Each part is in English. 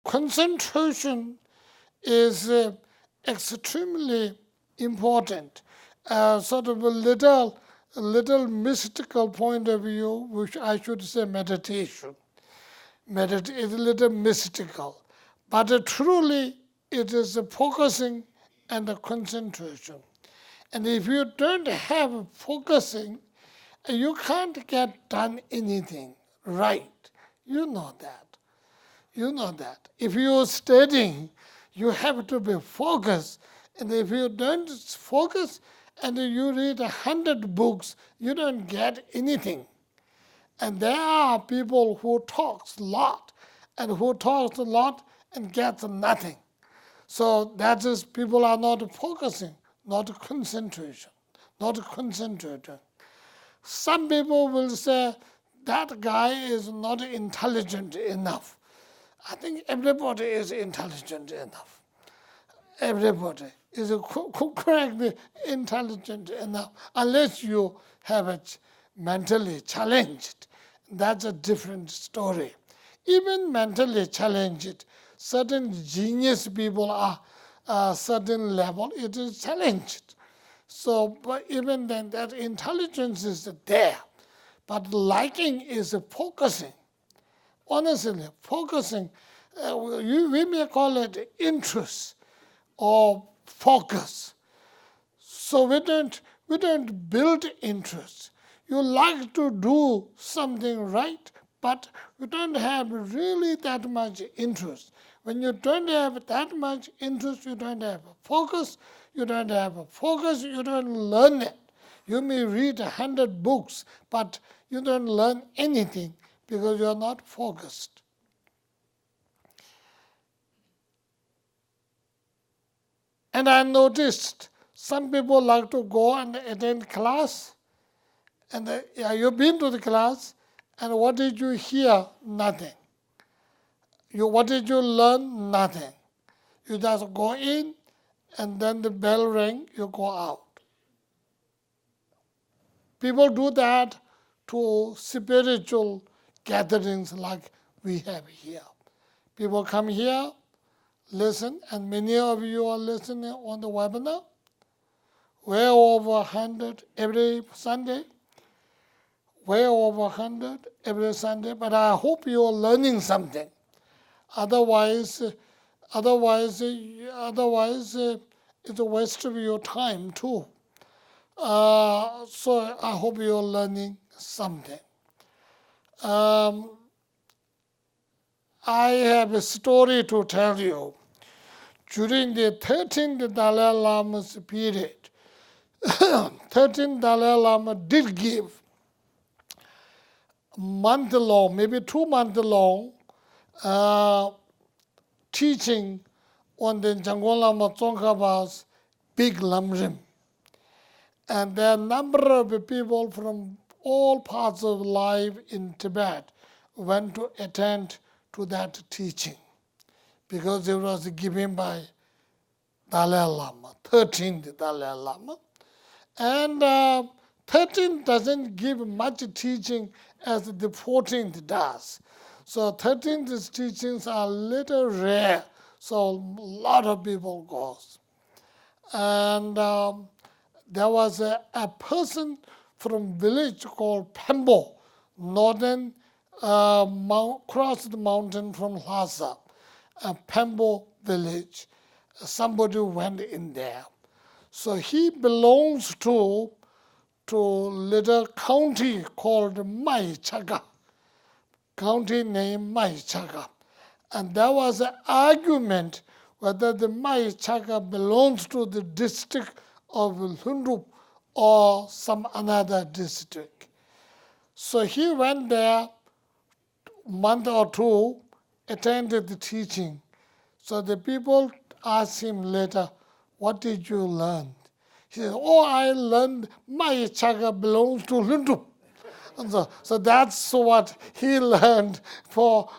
Concentration is extremely important. Sort of a little mystical point of view, which I should say meditation. Meditation is a little mystical, but truly it is a focusing and a concentration. And if you don't have focusing, you can't get done anything right. You know that. You know that. If you're studying, you have to be focused. And if you don't focus and you read 100 books, you don't get anything. And there are people who talks a lot and who talks a lot and gets nothing. So that is, people are not focusing, not concentration, not concentrating. Some people will say that guy is not intelligent enough. I think everybody is intelligent enough. Everybody is correctly intelligent enough, unless you have it mentally challenged. That's a different story. Even mentally challenged, certain genius people are a certain level, it is challenged. So, but even then, that intelligence is there. But liking is focusing. Honestly, focusing, we may call it interest or focus. So we don't build interest. You like to do something right, but you don't have really that much interest. When you don't have that much interest, you don't have focus. You don't have focus, you don't learn it. You may read 100 books, but you don't learn anything because you are not focused. And I noticed some people like to go and attend class. And you've been to the class, and what did you hear? Nothing. What did you learn? Nothing. You just go in, and then the bell rang, you go out. People do that to spiritual gatherings like we have here. People come here, listen, and many of you are listening on the webinar. Way over 100 every Sunday. Way over 100 every Sunday, but I hope you are learning something. Otherwise, it's a waste of your time too. So I hope you're learning something. I have a story to tell you. During the 13th Dalai Lama's period, 13th Dalai Lama did give month-long, maybe 2 months long, teaching on the Janggon Lama Tsongkhapa's big lamrim. And there are a number of people from all parts of life in Tibet went to attend to that teaching because it was given by Dalai Lama, 13th Dalai Lama. And 13th doesn't give much teaching as the 14th does. So 13th's teachings are a little rare, so a lot of people goes. And there was a person from village called Pembo, northern cross the mountain from Lhasa, a Pembo village. Somebody went in there. So he belongs to little county called Maichaga, county named Maichaga. And there was an argument whether the Maichaga belongs to the district of Lundup or some another district. So he went there a month or two, attended the teaching. So the people asked him later, what did you learn? He said, I learned Maichaga belongs to Lundup. And so that's what he learned for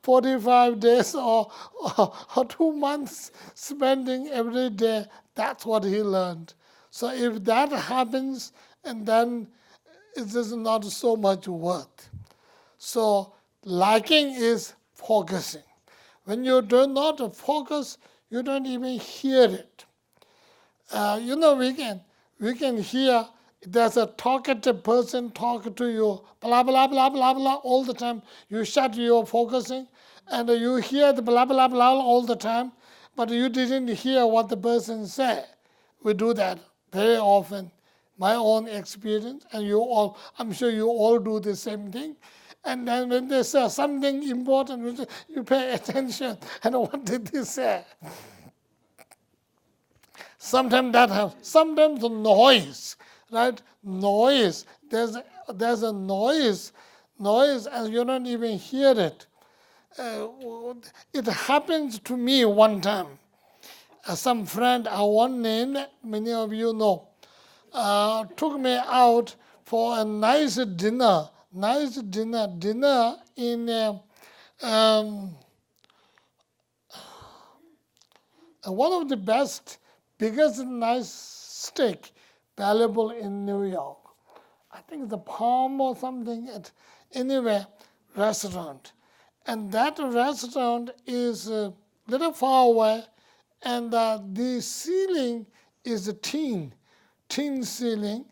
45 days or 2 months, spending every day. That's what he learned. So if that happens, and then it is not so much worth. So lacking is focusing. When you do not focus, you don't even hear it. We can hear there's a talkative person talk to you, blah, blah, blah, blah, blah, all the time. You shut your focusing, and you hear the blah, blah, blah all the time, but you didn't hear what the person said. We do that very often. My own experience, and I'm sure you all do the same thing. And then when they say something important, you pay attention. And what did they say? Sometimes that happens. Sometimes the noise, right? Noise. There's a noise, and you don't even hear it. It happens to me one time. Some friend I won't name, many of you know, took me out for a nice dinner in one of the biggest nice steak valuable in New York. I think the Palm or something, anyway, restaurant. And that restaurant is a little far away, and the ceiling is a tin ceiling,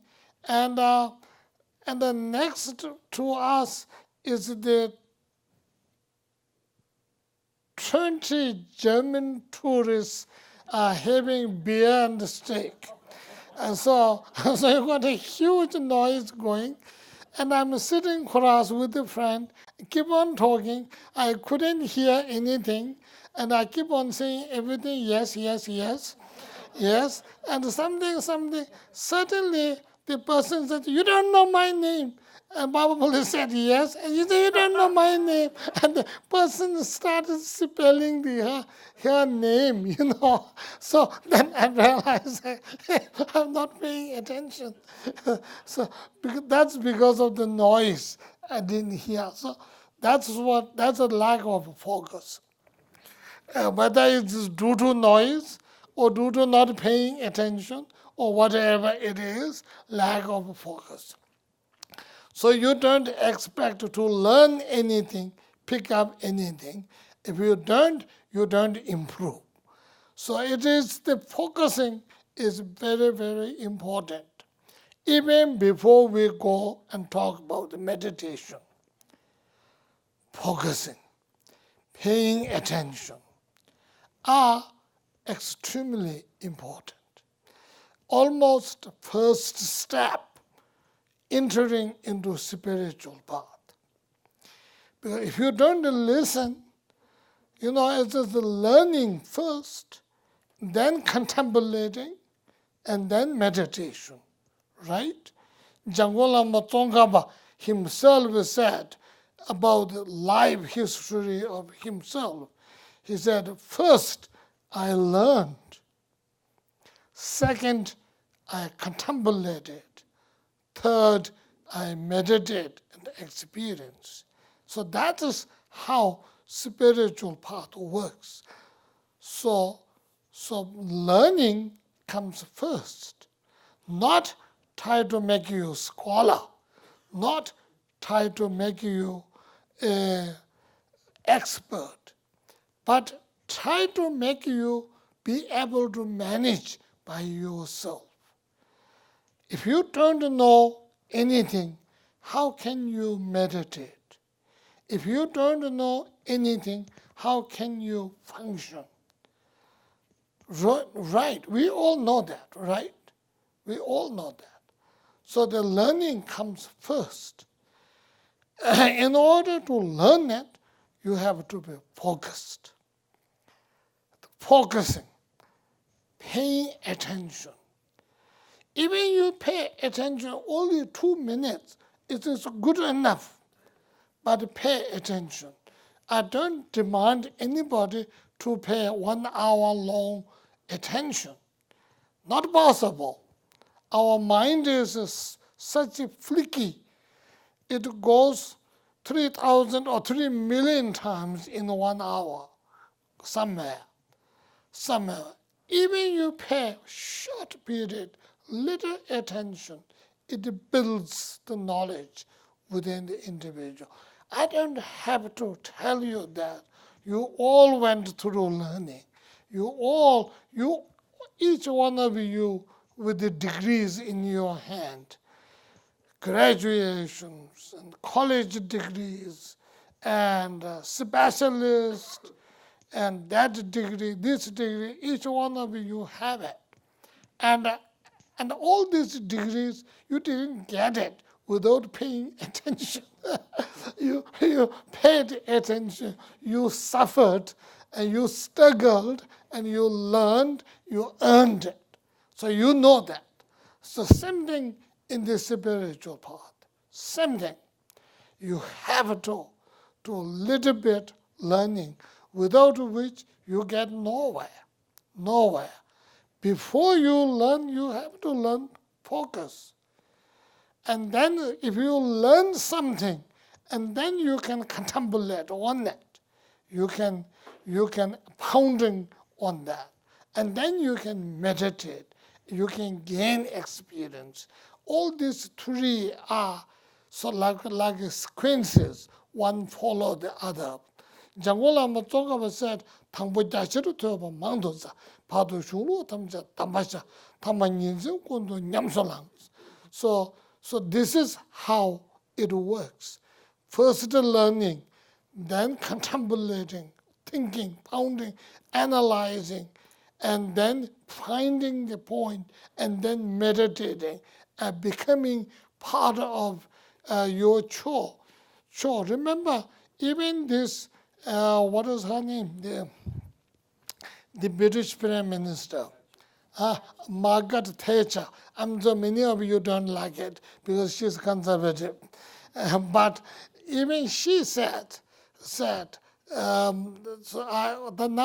and the next to us is the 20 German tourists having beer and steak. And so you got a huge noise going, and I'm sitting across with a friend, keep on talking. I couldn't hear anything, and I keep on saying everything, yes, yes, yes, yes, and something. Suddenly, the person said, "You don't know my name." And probably said yes, and you say, "You don't know my name." And the person started spelling her name, So then I realized I'm not paying attention. So that's because of the noise I didn't hear. So that's a lack of focus. Whether it's due to noise or due to not paying attention or whatever it is, lack of focus. So you don't expect to learn anything, pick up anything. If you don't improve. So the focusing is very, very important. Even before we go and talk about the meditation, focusing, paying attention are extremely important. Almost first step entering into spiritual path. Because if you don't listen, it's just learning first, then contemplating, and then meditation, right? Jangolama Tsongkhapa himself said about the life history of himself. He said, first, I learned. Second, I contemplated. Third, I meditate and experience. So that is how spiritual path works. So learning comes first. Not try to make you a scholar, not try to make you an expert, but try to make you be able to manage by yourself. If you don't know anything, how can you meditate? If you don't know anything, how can you function? Right, we all know that, right? We all know that. So the learning comes first. In order to learn it, you have to be focused. Focusing, paying attention. Even you pay attention only 2 minutes, it is good enough. But pay attention. I don't demand anybody to pay 1 hour long attention. Not possible. Our mind is such a flicky. It goes 3,000 or 3 million times in 1 hour somewhere. Even you pay short period little attention, it builds the knowledge within the individual. I don't have to tell you that you all went through learning. Each one of you with the degrees in your hand, graduations and college degrees and specialist and that degree, this degree, each one of you have it. And, uh, and all these degrees, you didn't get it without paying attention. you paid attention, you suffered, and you struggled, and you learned, you earned it. So you know that. So same thing in the spiritual part. Same thing. You have to little bit learning, without which you get nowhere. Nowhere. Before you learn, you have to learn focus. And then if you learn something, and then you can contemplate on it. You can pondering on that. And then you can meditate. You can gain experience. All these three are so like sequences, one follow the other. Jangola Matsoga said, Tangbo Jashiru Toba Mandoza, Pado Shulu, Tamja, Tamasha, Tamanyin, Kundo, Nyamsolang. So this is how it works. First learning, then contemplating, thinking, pounding, analyzing, and then finding the point, and then meditating, and becoming part of your chore. Remember, even this, what is her name? The British Prime Minister, Margaret Thatcher. I'm sure many of you don't like it because she's conservative. But even she said, now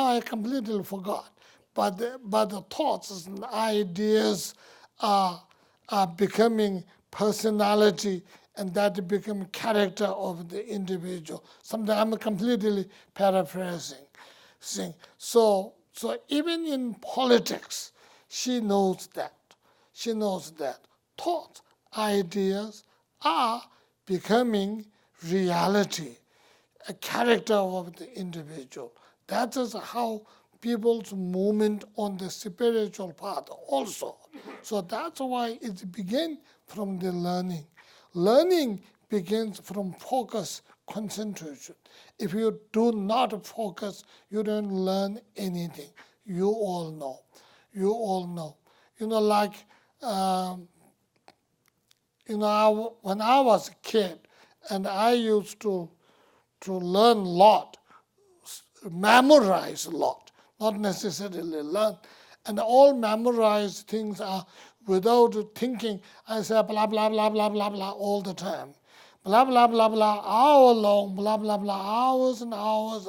I completely forgot. But the thoughts and ideas are becoming personality, and that become character of the individual. Something I'm completely paraphrasing. So even in politics, she knows that. She knows that thoughts, ideas are becoming reality, a character of the individual. That is how people's movement on the spiritual path also. So that's why it begins from the learning. Learning begins from focus, concentration. If you do not focus, you don't learn anything. You all know. You all know. Like, when I was a kid, and I used to learn a lot, memorize a lot, not necessarily learn. And all memorized things are without thinking. I say blah, blah, blah, blah, blah, blah all the time. Blah, blah, blah, blah, hour long, blah, blah, blah, hours and hours.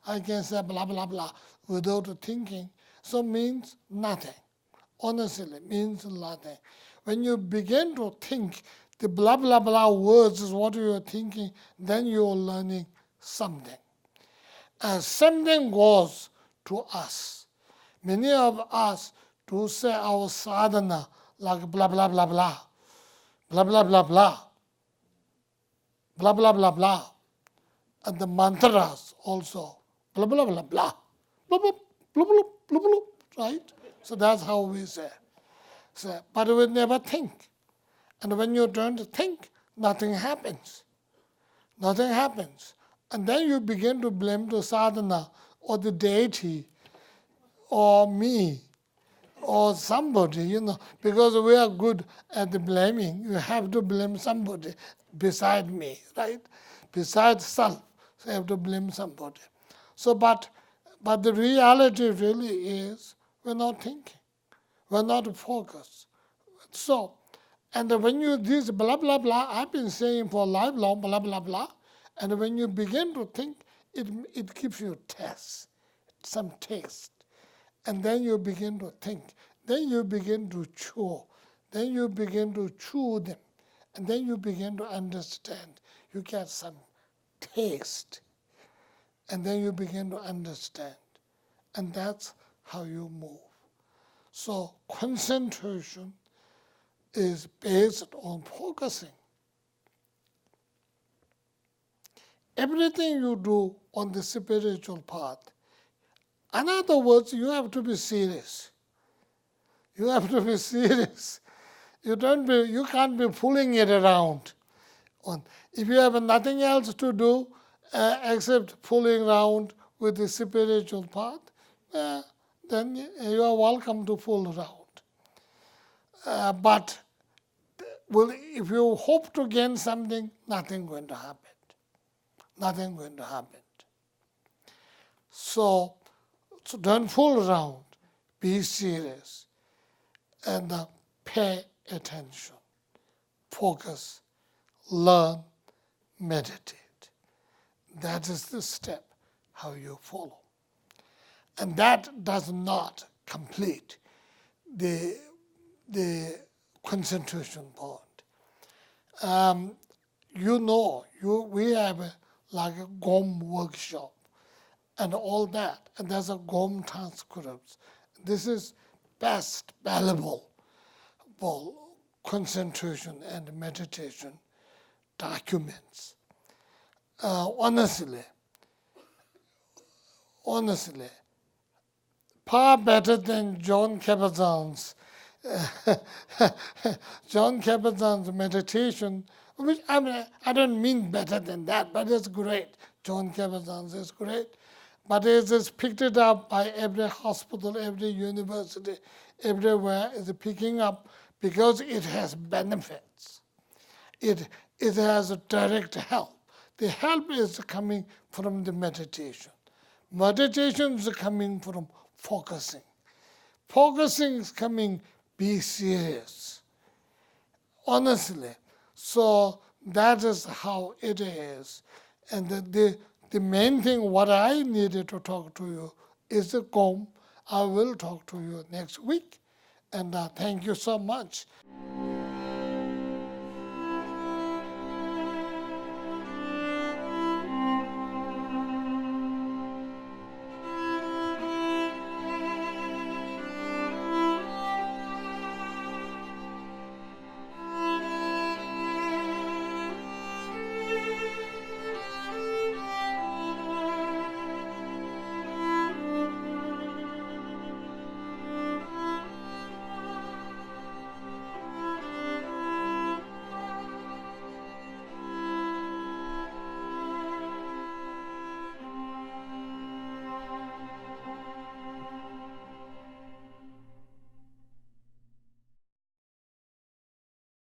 I can say blah, blah, blah without thinking. So means nothing. Honestly, means nothing. When you begin to think, the blah, blah, blah words is what you're thinking, then you're learning something. And something goes to us. Many of us do say our sadhana like blah, blah, blah, blah, blah, blah, blah, blah, blah, blah, blah, blah. And the mantras also, blah, blah, blah, blah, blah, blah, blah, blah, blah, blah, right? So that's how we say. But we never think. And when you don't think, nothing happens. Nothing happens. And then you begin to blame the sadhana or the deity or me or somebody, because we are good at the blaming. You have to blame somebody beside me, right? Besides self, so you have to blame somebody. So, but the reality really is we're not thinking. We're not focused. So, and when you, this blah, blah, blah, I've been saying for lifelong, blah, blah, blah, and when you begin to think, it gives you taste, some taste. And then you begin to think. Then you begin to chew. Then you begin to chew them. And then you begin to understand. You get some taste. And then you begin to understand. And that's how you move. So concentration is based on focusing. Everything you do on the spiritual path, in other words, you have to be serious. You have to be serious. You can't be fooling it around. If you have nothing else to do except fooling around with the spiritual path, then you are welcome to fool around. But if you hope to gain something, nothing going to happen. Nothing going to happen. So don't fool around. Be serious and pay attention. Focus, learn, meditate. That is the step how you follow. And that does not complete the concentration point. We have like a GOM workshop and all that, and there's a GOM transcripts. This is best valuable for concentration and meditation documents. Honestly, far better than John Kabat-Zonn's meditation, which I don't mean better than that, but it's great. John Kabat-Zonn's is great. But it is picked it up by every hospital, every university, everywhere is picking up because it has benefits. It has a direct help. The help is coming from the meditation. Meditation is coming from focusing. Focusing is coming, be serious. Honestly. So that is how it is. And the main thing what I needed to talk to you is the GOM. I will talk to you next week. And thank you so much.